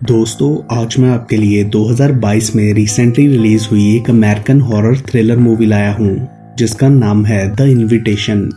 दोस्तों, आज मैं आपके लिए 2022 में रिसेंटली रिलीज हुई एक अमेरिकन हॉरर थ्रिलर मूवी लाया हूँ जिसका नाम है द इनविटेशन।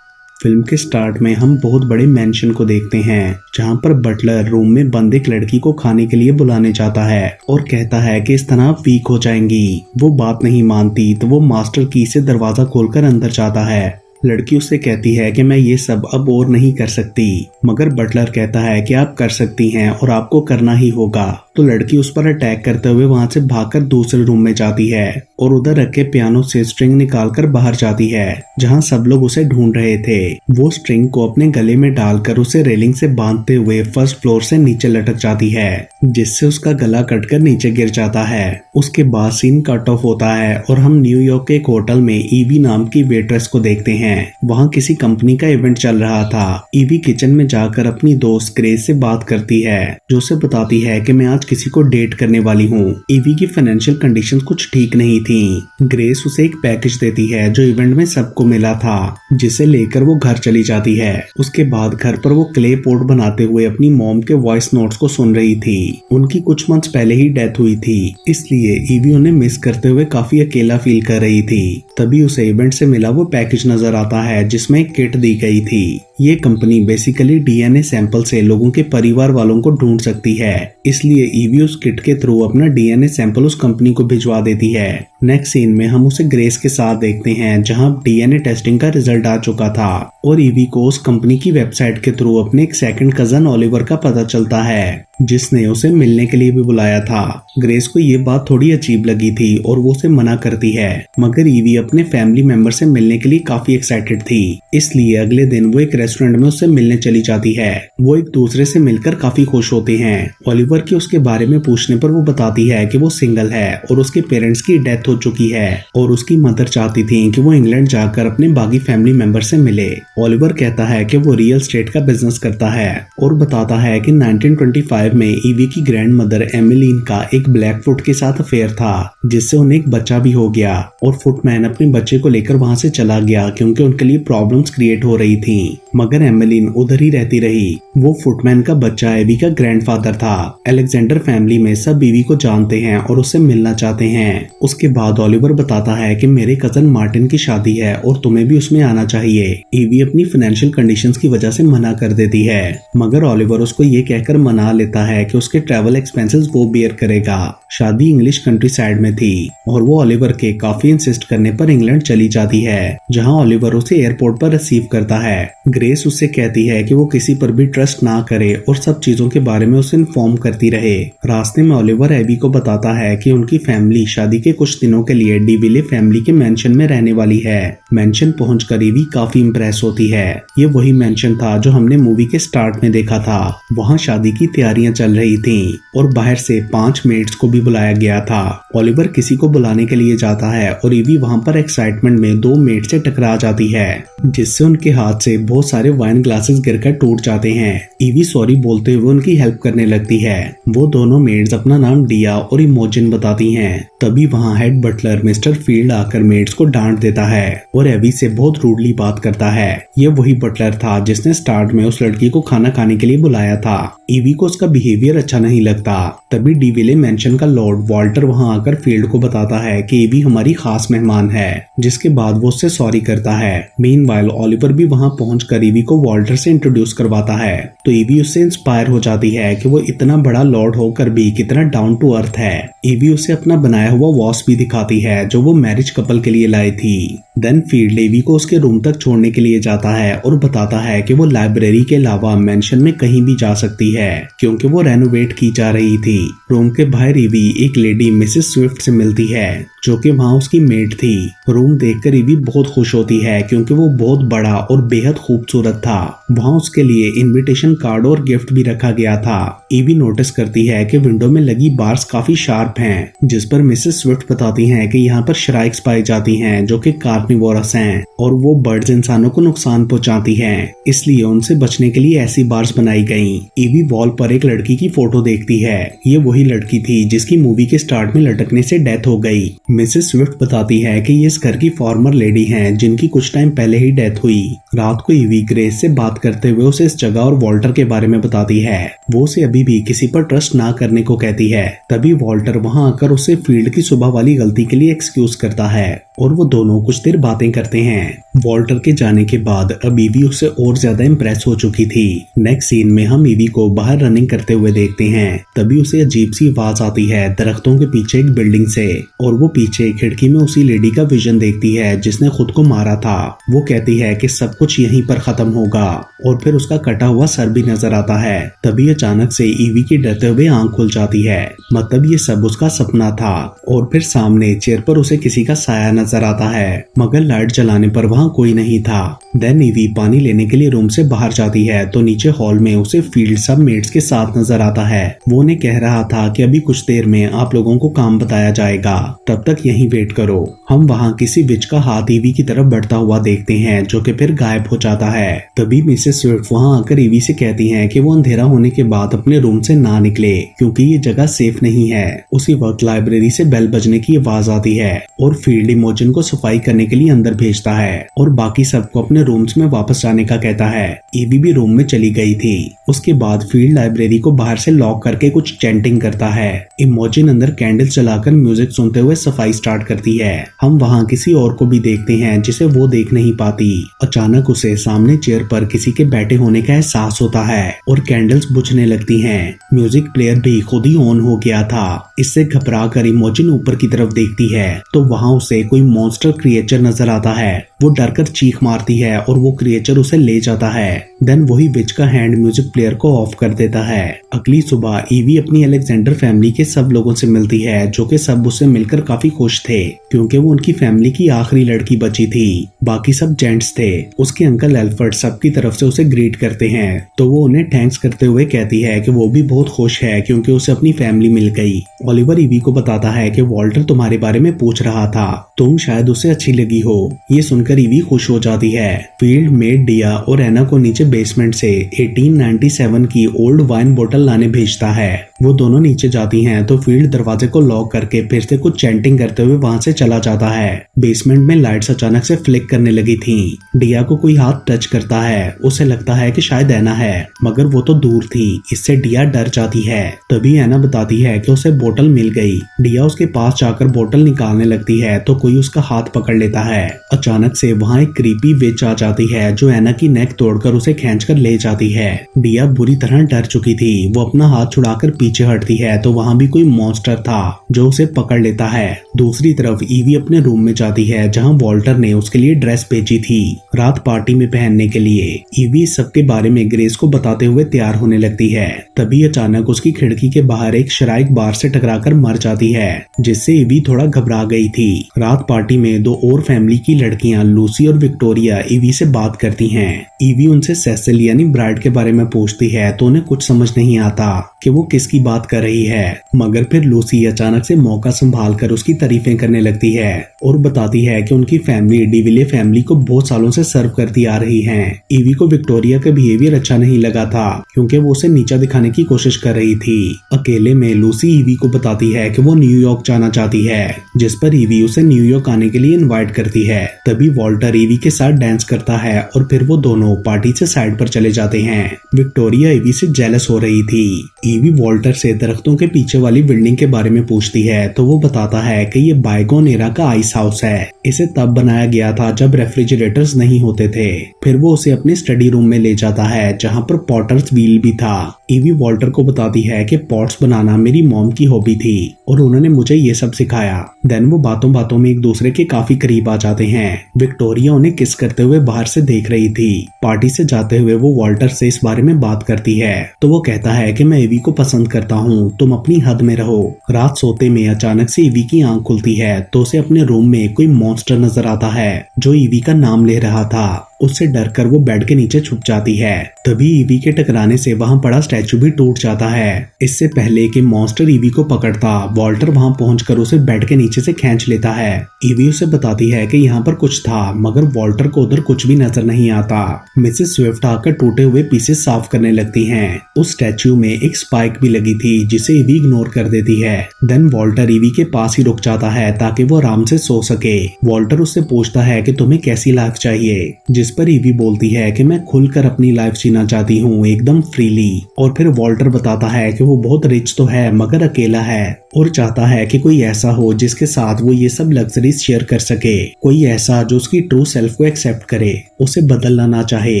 फिल्म के स्टार्ट में हम बहुत बड़े मैंशन को देखते हैं जहाँ पर बटलर रूम में बंद एक लड़की को खाने के लिए बुलाने जाता है और कहता है कि इस तरह आप वीक हो जाएंगी। वो बात नहीं मानती तो वो मास्टर की से दरवाजा खोलकर अंदर जाता है। लड़की उससे कहती है कि मैं ये सब अब और नहीं कर सकती, मगर बटलर कहता है कि आप कर सकती हैं और आपको करना ही होगा। तो लड़की उस पर अटैक करते हुए वहां से भागकर दूसरे रूम में जाती है और उधर रखे पियानो से स्ट्रिंग निकालकर बाहर जाती है जहां सब लोग उसे ढूंढ रहे थे। वो स्ट्रिंग को अपने गले में डालकर उसे रेलिंग से बांधते हुए फर्स्ट फ्लोर से नीचे लटक जाती है जिससे उसका गला कटकर नीचे गिर जाता है। उसके बाद सीन कट ऑफ होता है और हम न्यूयॉर्क के एक होटल में ईवी नाम की वेट्रेस को देखते हैं। वहाँ किसी कंपनी का इवेंट चल रहा था। ईवी किचन में जाकर अपनी दोस्त ग्रेस से बात करती है जो उसे बताती है कि मैं आज किसी को डेट करने वाली हूँ। ईवी की फाइनेंशियल कंडीशन कुछ ठीक नहीं थी। ग्रेस उसे एक पैकेज देती है जो इवेंट में सबको मिला था जिसे लेकर वो घर चली जाती है। उसके बाद घर पर वो क्ले पोट बनाते हुए अपनी मॉम के वॉइस नोट्स को सुन रही थी। उनकी कुछ मंथ्स पहले ही डेथ हुई थी, इसलिए ईवी उन्हें मिस करते हुए काफी अकेला फील कर रही थी। तभी उसे इवेंट से मिला वो पैकेज नजर आता है जिसमें एक किट दी गई थी। ये कंपनी बेसिकली डीएनए सैंपल से लोगों के परिवार वालों को ढूंढ सकती है, इसलिए ईवी उस किट के थ्रू अपना डीएनए सैंपल उस कंपनी को भिजवा देती है। नेक्स्ट सीन में हम उसे ग्रेस के साथ देखते हैं जहां डीएनए टेस्टिंग का रिजल्ट आ चुका था और ईवी को उस कंपनी की वेबसाइट के थ्रू अपने एक सेकंड कजन ओलिवर का पता चलता है जिसने उसे मिलने के लिए भी बुलाया था। ग्रेस को ये बात थोड़ी अजीब लगी थी और वो उसे मना करती है, मगर ईवी अपने फैमिली मेंबर से मिलने के लिए काफी एक्साइटेड थी, इसलिए अगले दिन वो एक रेस्टोरेंट में उससे मिलने चली जाती है। वो एक दूसरे से मिलकर काफी खुश होते हैं। ओलिवर के उसके बारे में पूछने पर वो बताती है कि वो सिंगल है और उसके पेरेंट्स की डेथ हो चुकी है और उसकी मदर चाहती थी कि वो इंग्लैंड जाकर अपने बाकी फैमिली मेंबर से मिले। ओलिवर कहता है कि वो रियल एस्टेट का बिजनेस करता है और बताता है कि 1925 में ईवी की ग्रैंड मदर एमिलीन का एक ब्लैकफुट के साथ अफेयर था जिससे उन्हें एक बच्चा भी हो गया और फुटमैन अपने बच्चे को लेकर वहां से चला गया क्योंकि उनके लिए प्रॉब्लम्स क्रिएट हो रही थी, मगर एमिलीन उधर ही रहती रही। वो फुटमैन का बच्चा ईवी का ग्रैंडफादर था। अलेक्जेंडर फैमिली में सब ईवी को जानते हैं और उससे मिलना चाहते हैं। उसके बाद ओलिवर बताता है कि मेरे कजन मार्टिन की शादी है और तुम्हें भी उसमें आना चाहिए। ईवी अपनी फाइनेंशियल कंडीशंस की वजह से मना कर देती है, मगर ओलिवर उसको ये कहकर मना लेता है कि उसके ट्रैवल एक्सपेंसेस वो बेयर करेगा। शादी इंग्लिश कंट्री साइड में थी और वो ओलिवर के काफी इंसिस्ट करने पर इंग्लैंड चली जाती है जहां ओलिवर उसे एयरपोर्ट पर रिसीव करता है। ग्रेस उससे कहती है कि वो किसी पर भी ट्रस्ट ना करे और सब चीजों के बारे में उसे इन्फॉर्म करती रहे। रास्ते में ओलिवर एबी को बताता है कि उनकी फैमिली शादी के कुछ दिनों के लिए डिविले फैमिली के मेंशन में रहने वाली है। मेंशन पहुंचकर एबी काफी इम्प्रेस होती है। ये वही मेंशन था जो हमने मूवी के स्टार्ट में देखा था। वहाँ शादी की तैयारियां चल रही थी और बाहर से 5 मेड्स को भी बुलाया गया था। ओलिवर किसी को बुलाने के लिए जाता है और ईवी वहां पर एक्साइटमेंट में 2 मेड से टकरा जाती है जिससे उनके हाथ से बहुत सारे वाइन ग्लासेस गिरकर टूट जाते हैं। ईवी सॉरी बोलते हुए उनकी हेल्प करने लगती है। वो दोनों मेड्स अपना नाम डिया और इमोजिन बताती हैं। तभी वहाँ हेड बटलर मिस्टर फील्ड आकर मेड्स को डांट देता है और एवी से बहुत रूडली बात करता है। ये वही बटलर था जिसने स्टार्ट में उस लड़की को खाना खाने के लिए बुलाया था। ईवी को उसका बिहेवियर अच्छा नहीं लगता। तभी डिविले मेंशन का लॉर्ड वॉल्टर वहां आकर फील्ड को बताता है कि ईवी हमारी खास मेहमान है, जिसके बाद वो उससे सॉरी करता है। मीनवाइल ओलिवर भी वहां पहुंचकर ईवी को वॉल्टर से इंट्रोड्यूस करवाता है तो ईवी उससे इंस्पायर हो जाती है कि वो इतना बड़ा लॉर्ड होकर भी कितना डाउन टू अर्थ है। ईवी उसे अपना बनाया हुआ वॉच भी दिखाती है जो वो मैरिज कपल के लिए लाई थी। देन फील्ड ईवी को उसके रूम तक छोड़ने के लिए जाता है और बताता है कि वो लाइब्रेरी के अलावा मेंशन में कहीं भी जा सकती है क्योंकि वो रेनोवेट की जा रही थी। रूम के बाहर ईवी एक लेडी मिसेस स्विफ्ट से मिलती है जो कि वहाँ उसकी मेड थी। रूम देखकर ईवी बहुत खुश होती है क्योंकि वो बहुत बड़ा और बेहद खूबसूरत था। वहाँ उसके लिए इनविटेशन कार्ड और गिफ्ट भी रखा गया था। ईवी नोटिस करती है कि विंडो में लगी बार्स काफी शार्प हैं, जिस पर मिसेस स्विफ्ट बताती हैं कि यहाँ पर श्राइक्स पाई जाती हैं जो कि कार कार्निवोरस हैं और वो बर्ड्स इंसानों को नुकसान पहुंचाती हैं, इसलिए उनसे बचने के लिए ऐसी बार्स बनाई गईं। ईवी वॉल पर एक लड़की की फोटो देखती है। ये वही लड़की थी जिसकी मूवी के स्टार्ट में लटकने से डेथ हो गई। मिसेस स्विफ्ट बताती है कि ये इस घर की फॉर्मर लेडी हैं जिनकी कुछ टाइम पहले ही डेथ हुई। रात को ईवी ग्रेस से बात करते हुए उसे इस जगह और वॉल्टर के बारे में बताती है। वो उसे अभी भी किसी पर ट्रस्ट ना करने को कहती है। तभी वॉल्टर वहां आकर उसे फील्ड की सुबह वाली गलती के लिए एक्सक्यूज करता है और वो दोनों कुछ देर बातें करते हैं। वॉल्टर के जाने के बाद अब ईवी उससे और ज्यादा इम्प्रेस हो चुकी थी। नेक्स्ट सीन में हम ईवी को बाहर रनिंग करते हुए देखते हैं। तभी उसे अजीब सी आवाज आती है दरख्तों के पीछे एक बिल्डिंग से और वो पीछे खिड़की में उसी लेडी का विजन देखती है जिसने खुद को मारा था। वो कहती है कि सब कुछ यहीं पर खत्म होगा और फिर उसका कटा हुआ सर भी नजर आता है। तभी अचानक से ईवी की डरते हुए आंख खुल जाती है, मतलब ये सब उसका सपना था। और फिर सामने चेयर पर उसे किसी का साया नजर आता है, मगर लाइट जलाने पर वहाँ कोई नहीं था। देन ईवी पानी लेने के लिए रूम से बाहर जाती है तो नीचे हॉल में उसे फील्ड सब मेट्स के साथ नजर आता है। वो उन्हें कह रहा था कि अभी कुछ देर में आप लोगों को काम बताया जाएगा, तब तक यहीं वेट करो। हम वहाँ किसी विच का हाथ ईवी की तरफ बढ़ता हुआ देखते हैं जो कि फिर गायब हो जाता है। तभी मिसेस स्विफ्ट वहाँ आकर ईवी से कहती हैं कि वो अंधेरा होने के बाद अपने रूम से ना निकले क्योंकि ये जगह सेफ नहीं है। उसी वक्त लाइब्रेरी से बेल बजने की आवाज आती है और फील्ड इमोजन को सफाई करने के लिए अंदर भेजता है और बाकी सबको अपने रूम्स में वापस जाने का कहता है। ईवी भी रूम में चली गई थी। उसके बाद फील्ड लाइब्रेरी को बाहर से लॉक करके कुछ चैंटिंग करता है। इमोजन अंदर कैंडल जलाकर म्यूजिक सुनते हुए सफाई स्टार्ट करती है। हम वहाँ किसी और को भी देखते हैं जिसे वो देख नहीं पाती। अचानक उसे सामने चेयर पर किसी के बैठे होने का एहसास होता है और कैंडल्स बुझने लगती हैं। म्यूजिक प्लेयर भी खुद ही ऑन हो गया था। इससे घबरा कर इमोजन ऊपर की तरफ देखती है तो वहाँ उसे कोई मॉन्स्टर क्रिएचर नजर आता है। वो डरकर चीख मारती है और वो क्रिएचर उसे ले जाता है। देन वही विच का हैंड म्यूजिक प्लेयर को ऑफ कर देता है। अगली सुबह ईवी अपनी अलेक्जेंडर फैमिली के सब लोगों से मिलती है जो कि सब उससे मिलकर काफी खुश थे क्योंकि वो उनकी फैमिली की आखिरी लड़की बची थी। बाकी सब जेंट्स थे। उसके अंकल एल्फर्ड सबकी तरफ से उसे ग्रीट करते हैं तो वो उन्हें थैंक्स करते हुए कहती है कि वो भी बहुत खुश है क्योंकि उसे अपनी फैमिली मिल गई। ओलिवर ईवी को बताता है कि वॉल्टर तुम्हारे बारे में पूछ रहा था, तुम शायद उसे अच्छी लगी हो। ये सुनकर ईवी खुश हो जाती है। फील्ड मेड डिया और एना को नीचे बेसमेंट से 1897 की ओल्ड वाइन बोतल लाने भेजता है। वो दोनों नीचे जाती हैं तो फील्ड दरवाजे को लॉक करके फिर से कुछ चैंटिंग करते हुए वहां से चला जाता है। बेसमेंट में लाइट्स अचानक से फ्लिक करने लगी थी। डिया को कोई हाथ टच करता है। उसे लगता है कि शायद एना है, मगर वो तो दूर थी। इससे डिया डर जाती है। तभी एना बताती है कि उसे बोतल मिल गई। डिया उसके पास जाकर बोतल निकालने लगती है तो कोई उसका हाथ पकड़ लेता है। अचानक से वहाँ एक क्रीपी विच आ जाती है जो एना की नेक तोड़कर उसे खींचकर ले जाती है। डिया बुरी तरह डर चुकी थी। वो अपना हाथ छुड़ाकर पीछे हटती है तो वहाँ भी कोई मॉन्स्टर था जो उसे पकड़ लेता है। दूसरी तरफ ईवी अपने रूम में जाती है जहाँ वॉल्टर ने उसके लिए ड्रेस भेजी थी रात पार्टी में पहनने के लिए। ईवी सबके बारे में ग्रेस को बताते हुए तैयार होने लगती है। तभी अचानक उसकी खिड़की के बाहर एक शराइक बार से टकराकर मर जाती है जिससे ईवी थोड़ा घबरा गई थी। रात पार्टी में दो और फैमिली की लड़कियां लूसी और विक्टोरिया ईवी से बात करती हैं। ईवी उनसे सेसिल यानी ब्राइड के बारे में पूछती है तो उन्हें कुछ समझ नहीं आता कि वो किसकी बात कर रही है, मगर फिर लूसी अचानक से मौका संभाल कर उसकी तारीफें करने लगती है और बताती है कि उनकी फैमिली डिविलियर फैमिली को बहुत सालों से सर्व करती आ रही है। ईवी को विक्टोरिया का बिहेवियर अच्छा नहीं लगा था क्योंकि वो उसे नीचा दिखाने की कोशिश कर रही थी। अकेले में लूसी ईवी को बताती है कि वो न्यूयॉर्क जाना चाहती है, जिस पर ईवी उसे न्यूयॉर्क आने के लिए इनवाइट करती है। तभी वॉल्टर ईवी के साथ डांस करता है और फिर वो दोनों पार्टी से साइड पर चले जाते हैं। विक्टोरिया ईवी से जेलस हो रही थी। ईवी वॉल्टर से दरख्तों के पीछे वाली बिल्डिंग के बारे में पूछती है तो वो बताता है कि ये बायगोन एरा का आइस हाउस है। इसे तब बनाया गया था जब रेफ्रिजरेटर्स नहीं होते थे। फिर वो उसे अपने स्टडी रूम में ले जाता है जहाँ पर पॉटर्स व्हील भी था। ईवी वॉल्टर को बताती है कि पॉट्स बनाना मेरी मॉम की हॉबी थी और उन्होंने मुझे ये सब सिखाया। देन वो बातों बातों में एक दूसरे के काफी करीब आ जाते हैं। विक्टोरिया उन्हें किस करते हुए बाहर से देख रही थी। पार्टी से जाते हुए वो वॉल्टर से इस बारे में बात करती है तो वो कहता है कि मैं ईवी को पसंद करता हूँ, तुम अपनी हद में रहो। रात सोते में अचानक से ईवी की आंख खुलती है तो उसे अपने रूम में कोई मॉन्स्टर नजर आता है जो ईवी का नाम ले रहा था। उससे डरकर वो बेड के नीचे छुप जाती है। तभी ईवी के टकराने से वहाँ पड़ा स्टैचू भी टूट जाता है। इससे पहले कि मॉन्स्टर ईवी को पकड़ता, वॉल्टर वहाँ पहुंचकर उसे बेड के नीचे से खींच लेता है। ईवी उसे बताती है कि यहाँ पर कुछ था, मगर वॉल्टर को उधर कुछ भी नजर नहीं आता। मिसेस स्विफ्ट आकर टूटे हुए पीसेस साफ करने लगती हैं। उस स्टैचू में एक स्पाइक भी लगी थी जिसे ईवी इग्नोर कर देती है। देन वॉल्टर ईवी के पास ही रुक जाता है ताकि वो आराम से सो सके। वॉल्टर उससे पूछता है कि तुम्हें कैसी लाइफ चाहिए, जिस पर ईवी बोलती है कि मैं खुलकर अपनी लाइफ जीना चाहती हूँ, एकदम फ्रीली। और फिर वॉल्टर बताता है कि वो बहुत रिच तो है मगर अकेला है और चाहता है कि कोई ऐसा हो जिसके साथ वो ये सब लग्जरीज शेयर कर सके, कोई ऐसा जो उसकी ट्रू सेल्फ को एक्सेप्ट करे, उसे बदलना ना चाहे।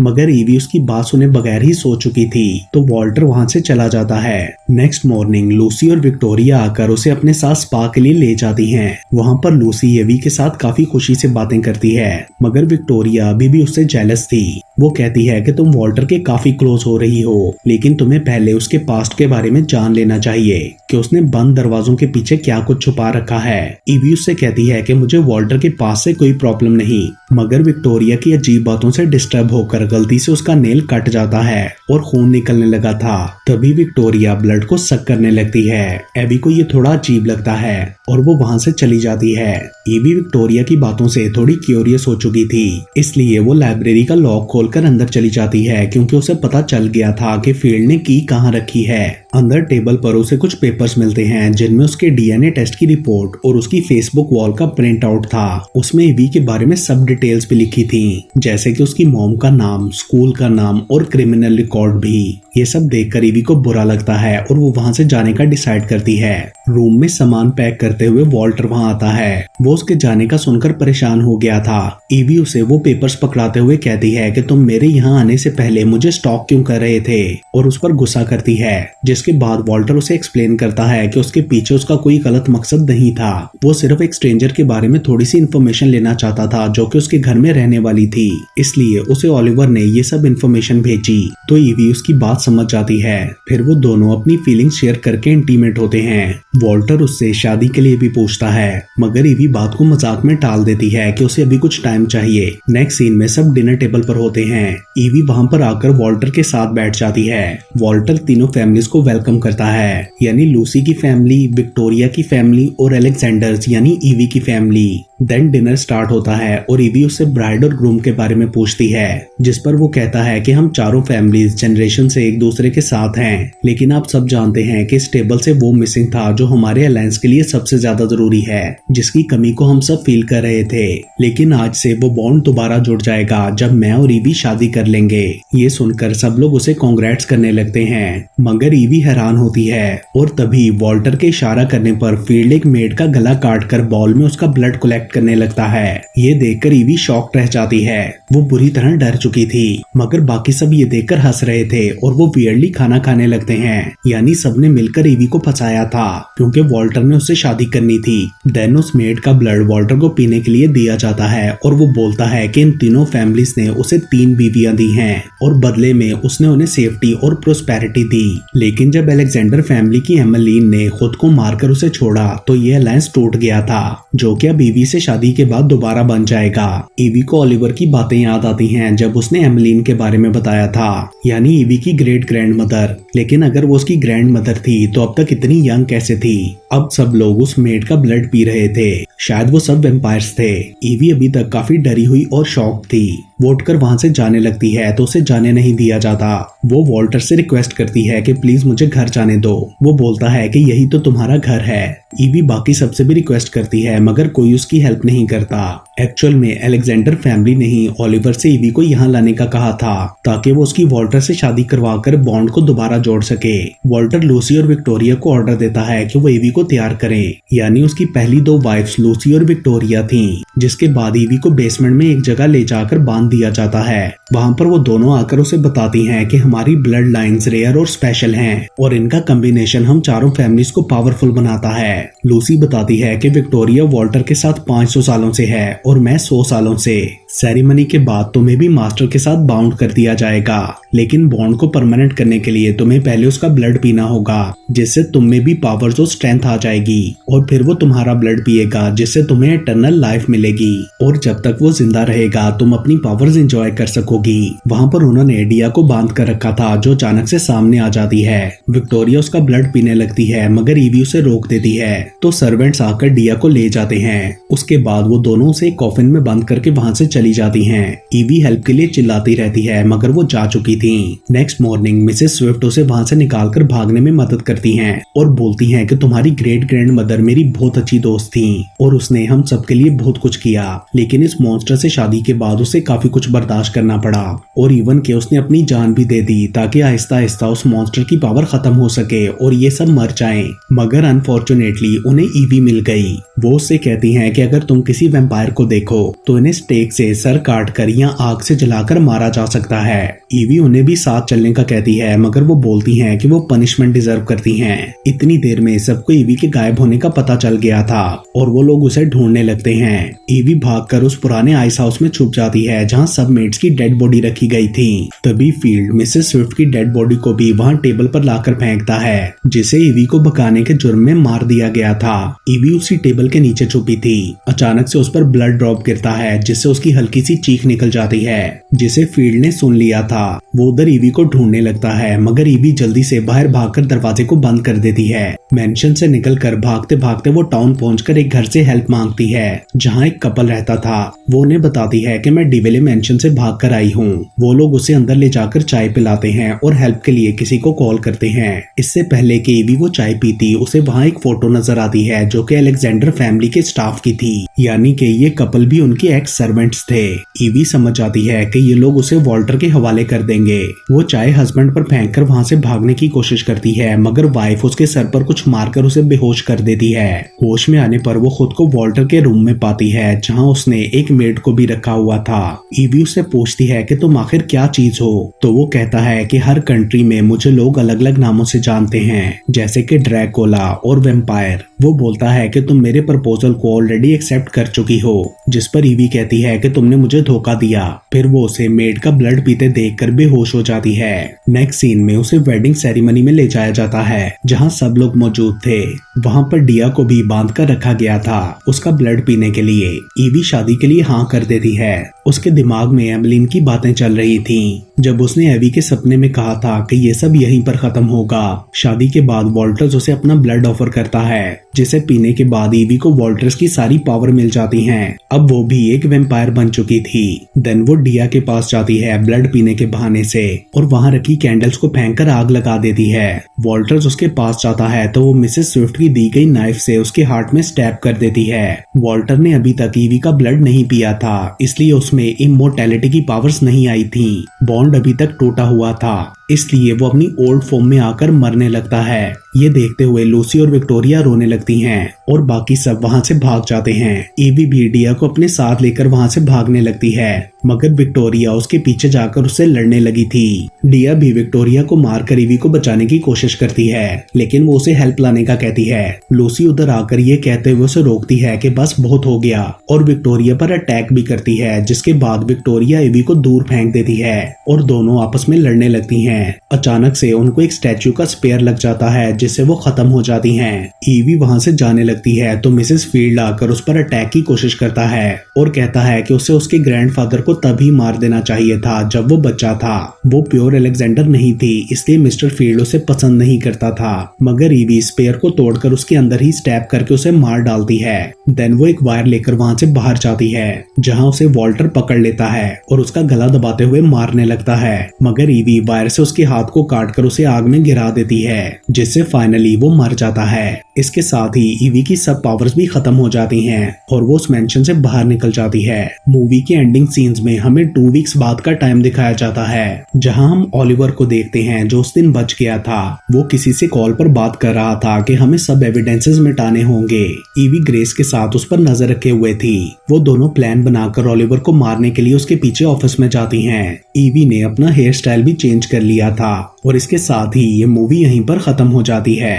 मगर ईवी उसकी बात सुने बगैर ही सो चुकी थी, तो वॉल्टर वहां से चला जाता है। नेक्स्ट मॉर्निंग लूसी और विक्टोरिया आकर उसे अपने साथ स्पा के लिए ले जाती हैं। वहां पर लूसी ईवी के साथ काफी खुशी से बातें करती है, मगर विक्टोरिया अभी भी उससे जेलस थी। वो कहती है कि तुम वॉल्टर के काफी क्लोज हो रही हो, लेकिन तुम्हें पहले उसके पास्ट के बारे में जान लेना चाहिए कि उसने बंद दरवाजों के पीछे क्या कुछ छुपा रखा है। ईवी उससे कहती है कि मुझे वॉल्टर के पास से कोई प्रॉब्लम नहीं, मगर विक्टोरिया की अजीब बातों से डिस्टर्ब होकर गलती से उसका नेल कट जाता है और खून निकलने लगा था। तभी विक्टोरिया ब्लड को सक करने लगती है। एबी को ये थोड़ा अजीब लगता है और वो वहां से चली जाती है। ईवी विक्टोरिया की बातों से थोड़ी क्यूरियस हो चुकी थी, इसलिए वो लाइब्रेरी का लॉक खोलकर अंदर चली जाती है, क्योंकि उसे पता चल गया था कि फील्ड ने की कहाँ रखी है। अंदर टेबल पर उसे कुछ पेपर्स मिलते हैं जिनमें उसके डीएनए टेस्ट की रिपोर्ट और उसकी फेसबुक वॉल का प्रिंट आउट था। उसमें ईवी के बारे में सब डिटेल्स भी लिखी थी, जैसे कि उसकी मॉम का नाम, स्कूल का नाम और क्रिमिनल रिकॉर्ड भी। ये सब देखकर ईवी को बुरा लगता है और वो वहां से जाने का डिसाइड करती है। रूम में सामान पैक करते हुए वॉल्टर वहां आता है। वो उसके जाने का सुनकर परेशान हो गया था। ईवी उसे वो पेपर्स पकड़ाते हुए कहती है कि तुम मेरे यहाँ आने से पहले मुझे स्टॉक क्यों कर रहे थे, और उस पर गुस्सा करती है। जिसके बाद वॉल्टर उसे एक्सप्लेन करता है कि उसके पीछे उसका कोई गलत मकसद नहीं था, वो सिर्फ एक स्ट्रेंजर के बारे में थोड़ी सी इन्फॉर्मेशन लेना चाहता था जो कि उसके घर में रहने वाली थी, इसलिए उसे ओलिवर ने ये सब इन्फॉर्मेशन भेजी। तो ईवी उसकी बात समझ जाती है। फिर वो दोनों अपनी फीलिंग्स शेयर करके इंटीमेट होते हैं। वॉल्टर उससे शादी के लिए भी पूछता है, मगर ईवी बात को मजाक में टाल देती है कि उसे अभी कुछ टाइम चाहिए। नेक्स्ट सीन में सब डिनर टेबल पर होते हैं। ईवी वहां पर आकर वॉल्टर के साथ बैठ जाती है। वॉल्टर तीनों फैमिलीज को वेलकम करता है, यानी लूसी की फैमिली, विक्टोरिया की फैमिली और अलेक्जेंडर्स यानी ईवी की फैमिली। देन डिनर स्टार्ट होता है और ईवी उससे ब्राइड और ग्रूम के बारे में पूछती है, जिस पर वो कहता है कि हम चारों फैमिलीज जनरेशन से एक दूसरे के साथ हैं, लेकिन आप सब जानते हैं कि इस टेबल से वो मिसिंग था जो हमारे अलायंस के लिए सबसे ज्यादा जरूरी है, जिसकी कमी को हम सब फील कर रहे थे। लेकिन आज से वो बॉन्ड दोबारा जुड़ जाएगा जब मैं और ईवी शादी कर लेंगे। ये सुनकर सब लोग उसे कांग्रेट्स करने लगते हैं, मगर ईवी हैरान होती है। और तभी वॉल्टर के इशारा करने पर फील्ड एक मेड का गला काटकर बॉल में उसका ब्लड कलेक्ट करने लगता है। ये देखकर ईवी शॉक रह जाती है। वो बुरी तरह डर चुकी थी, मगर बाकी सब ये देखकर हंस रहे थे और वो वियर्डली खाना खाने लगते हैं, यानी सबने मिलकर ईवी को फंसाया था, क्योंकि वॉल्टर ने उससे शादी करनी थी। देन उस मेड का ब्लड वॉल्टर को पीने के लिए दिया जाता है और वो बोलता है कि इन तीनों फैमिलीज ने उसे 3 बीवियां दी हैं और बदले में उसने उन्हें सेफ्टी और प्रोस्पेरिटी दी। लेकिन जब अलेक्जेंडर फैमिली की एमलीन ने खुद को मारकर उसे छोड़ा तो ये अलायंस टूट गया था, जो कि अब ईवी से शादी के बाद दोबारा बन जाएगा। ईवी को ओलिवर की बातें याद आती हैं जब उसने एमलीन के बारे में बताया था, यानी ईवी की ग्रेट ग्रैंड मदर। लेकिन अगर वो उसकी ग्रैंड मदर थी तो अब तक इतनी यंग कैसे थी। अब सब लोग उस मेड का ब्लड पी रहे थे, शायद वो सब वेम्पायर्स थे। ईवी अभी तक काफी डरी हुई और शॉक थी। वो उठकर वहां से जाने लगती है तो उसे जाने नहीं दिया जाता। वो वॉल्टर से रिक्वेस्ट करती है कि प्लीज मुझे घर जाने दो। वो बोलता है कि यही तो तुम्हारा घर है। ईवी बाकी सबसे भी रिक्वेस्ट करती है, मगर कोई उसकी हेल्प नहीं करता। एक्चुअल में अलेक्जेंडर फैमिली ने ही ओलिवर से ईवी को यहाँ लाने का कहा था, ताकि वो उसकी वॉल्टर से शादी करवाकर बॉन्ड को दोबारा जोड़ सके। वॉल्टर लूसी और विक्टोरिया को ऑर्डर देता है कि वो ईवी को तैयार करें, यानी उसकी पहली 2 वाइफ्स लूसी और विक्टोरिया थीं। जिसके बाद ईवी को बेसमेंट में एक जगह ले जाकर बांध दिया जाता है। वहाँ पर वो दोनों आकर उसे बताती हैं कि हमारी ब्लड लाइन्स रेयर और स्पेशल हैं और इनका कॉम्बिनेशन हम चारों फैमिलीज को पावरफुल बनाता है। लूसी बताती है कि विक्टोरिया वॉल्टर के साथ 500 सालों से है और मैं 100 सालों से। सेरेमनी के बाद तुम्हें भी मास्टर के साथ बाउंड कर दिया जाएगा, लेकिन बॉन्ड को परमानेंट करने के लिए तुम्हें पहले उसका ब्लड पीना होगा, जिससे तुम में भी पावर्स और स्ट्रेंथ आ जाएगी, और फिर वो तुम्हारा ब्लड पिएगा, जिससे तुम्हें इटर्नल लाइफ मिलेगी, और जब तक वो जिंदा रहेगा तुम अपनी पावर्स एंजॉय कर सकोगी। वहाँ पर उन्होंने डिया को बांध कर रखा था, जो अचानक से सामने आ जाती है। विक्टोरिया उसका ब्लड पीने लगती है, मगर ईवी उसे रोक देती है, तो सर्वेंट्स आकर डिया को ले जाते हैं। उसके बाद वो दोनों उसे एक कॉफिन में बंद करके वहाँ से चली जाती हैं। ईवी हेल्प के लिए चिल्लाती रहती है, मगर वो जा चुकी थी। नेक्स्ट मॉर्निंग मिसेस स्विफ्ट उसे वहाँ से निकालकर भागने में मदद करती हैं और बोलती हैं कि तुम्हारी ग्रेट ग्रैंड मदर मेरी बहुत अच्छी दोस्त थी और उसने हम सबके लिए बहुत कुछ किया, लेकिन इस मॉन्स्टर से शादी के बाद उसे काफी कुछ बर्दाश्त करना पड़ा, और इवन के उसने अपनी जान भी दे दी ताकि आहिस्ता आहिस्ता उस मॉन्स्टर की पावर खत्म हो सके और ये सब मर जाएं। मगर अनफॉर्चुनेटली उन्हें ईवी मिल गई। वो उससे कहती हैं कि अगर तुम किसी वैम्पायर को देखो तो इन्हें स्टेक से सर काट कर या आग से जलाकर मारा जा सकता है। ईवी उन्हें भी साथ चलने का कहती है, मगर वो बोलती हैं कि वो पनिशमेंट डिजर्व करती हैं। इतनी देर में सबको ईवी के गायब होने का पता चल गया था और वो लोग उसे ढूंढने लगते हैं। ईवी भागकर उस पुराने आइस हाउस में छुप जाती है जहाँ सब मेट्स की डेड बॉडी रखी गई थी। तभी फील्ड मिसेस स्विफ्ट की डेड बॉडी को भी वहाँ टेबल पर लाकर फेंकता है, जिसे ईवी को भगाने के जुर्म में मार दिया गया था। ईवी उसी टेबल के नीचे छुपी थी। अचानक से उस पर ब्लड ड्रॉप गिरता है, जिससे उसकी हल्की सी चीख निकल जाती है, जिसे फील्ड ने सुन लिया था। वो उधर ईवी को ढूंढने लगता है, मगर ईवी जल्दी से बाहर भागकर दरवाजे को बंद कर देती है। मेंशन से निकलकर भागते भागते वो टाउन पहुंचकर एक घर से हेल्प मांगती है, जहां एक कपल रहता था। वो उन्हें बताती है कि मैं डिवेले मेंशन से भागकर आई हूँ। वो लोग उसे अंदर ले जाकर चाय पिलाते हैं और हेल्प के लिए किसी को कॉल करते हैं। इससे पहले कि ईवी वो चाय पीती, उसे वहाँ एक फोटो नजर आती है जो कि अलेक्जेंडर फैमिली के स्टाफ की थी, यानी कि ये कपल भी उनके एक्स सर्वेंट्स थे। ईवी समझ जाती है कि ये लोग उसे वॉल्टर के हवाले कर देंगे। वो चाय हस्बैंड पर फेंककर वहाँ से भागने की कोशिश करती है, मगर वाइफ उसके सर पर कुछ मारकर उसे बेहोश कर देती है। होश में आने पर वो खुद को वॉल्टर के रूम में पाती है, जहाँ उसने एक मेड को भी रखा हुआ था। ईवी उससे पूछती है कि तुम आखिर क्या चीज हो, तो वो कहता है कि हर कंट्री में मुझे लोग अलग अलग नामों से जानते हैं, जैसे कि ड्रैकुला और वैम्पायर। वो बोलता है कि तुम मेरे प्रपोजल को ऑलरेडी एक्सेप्ट कर चुकी हो, जिस पर ईवी कहती है कि तुमने मुझे धोखा दिया। फिर वो उसे मेड का ब्लड पीते देखकर बेहोश हो जाती है। नेक्स्ट सीन में उसे वेडिंग सेरेमनी में ले जाया जाता है, जहाँ सब लोग मौजूद थे। वहाँ पर डिया को भी बांध कर रखा गया था उसका ब्लड पीने के लिए। ईवी शादी के लिए हाँ कर देती है। उसके दिमाग में एमलिन की बातें चल रही थीं, जब उसने एवी के सपने में कहा था कि ये सब यहीं पर खत्म होगा। शादी के बाद वॉल्टर्स उसे अपना ब्लड ऑफर करता है, जिसे पीने के बाद ईवी को वॉल्टर्स की सारी पावर मिल जाती हैं। अब वो भी एक वैम्पायर बन चुकी थी। देन वो डिया के पास जाती है ब्लड पीने के बहाने से, और वहाँ रखी कैंडल्स को फेंककर आग लगा देती है। वॉल्टर्स उसके पास जाता है तो वो मिसेस स्विफ्ट की दी गई नाइफ से उसके हार्ट में स्टैब कर देती है। वॉल्टर ने अभी तक ईवी का ब्लड नहीं पिया था, इसलिए उसमें इमोर्टैलिटी की पावर्स नहीं आई थी। बॉन्ड अभी तक टूटा हुआ था, इसलिए वो अपनी ओल्ड फॉर्म में आकर मरने लगता है। ये देखते हुए लूसी और विक्टोरिया रोने लगती हैं और बाकी सब वहाँ से भाग जाते हैं। ईवी भी डिया को अपने साथ लेकर वहाँ से भागने लगती है, मगर विक्टोरिया उसके पीछे जाकर उससे लड़ने लगी थी। डिया भी विक्टोरिया को मारकर ईवी को बचाने की कोशिश करती है, लेकिन वो उसे हेल्प लाने का कहती है। लूसी उधर आकर ये कहते हुए उसे रोकती है कि बस बहुत हो गया, और विक्टोरिया पर अटैक भी करती है, जिसके बाद विक्टोरिया ईवी को दूर फेंक देती है और दोनों आपस में लड़ने लगती हैं। अचानक से उनको एक स्टैचू का स्पेयर लग जाता है, जिससे वो खत्म हो जाती हैं। ईवी वहां से जाने लगती है तो मिसेस फील्ड आकर उस पर अटैक की कोशिश करता है और कहता है कि उसे उसके ग्रैंडफादर को तभी मार देना चाहिए था जब वो बच्चा था। वो प्योर अलेक्जेंडर नहीं थी, इसलिए मिस्टर फील्ड उसे पसंद नहीं करता था, मगर ईवी स्पेयर को तोड़कर उसके अंदर ही स्टैब करके उसे मार डालती है। देन वो एक वायर लेकर वहां से बाहर जाती है, जहां उसे वॉल्टर पकड़ लेता है और उसका गला दबाते हुए मारने लगता है, मगर ईवी वायर से उसके हाथ को काटकर उसे आग में गिरा देती है, जिससे फाइनली वो मर जाता है। इसके साथ ही ईवी की सब पावर्स भी खत्म हो जाती हैं और वो उस मेंशन से बाहर निकल जाती है। मूवी के एंडिंग सीन्स में हमें 2 वीक्स बाद का टाइम दिखाया जाता है, जहां हम ओलिवर को देखते हैं जो उस दिन बच गया था। वो किसी से कॉल पर बात कर रहा था कि हमें सब एविडेंसेस मिटाने होंगे। ईवी ग्रेस के साथ उस पर नजर रखे हुए थी। वो दोनों प्लान बनाकर ओलिवर को मारने के लिए उसके पीछे ऑफिस में जाती हैं। ईवी ने अपना हेयर स्टाइल भी चेंज कर लिया था और इसके साथ ही ये मूवी यहीं पर खत्म हो जाती है।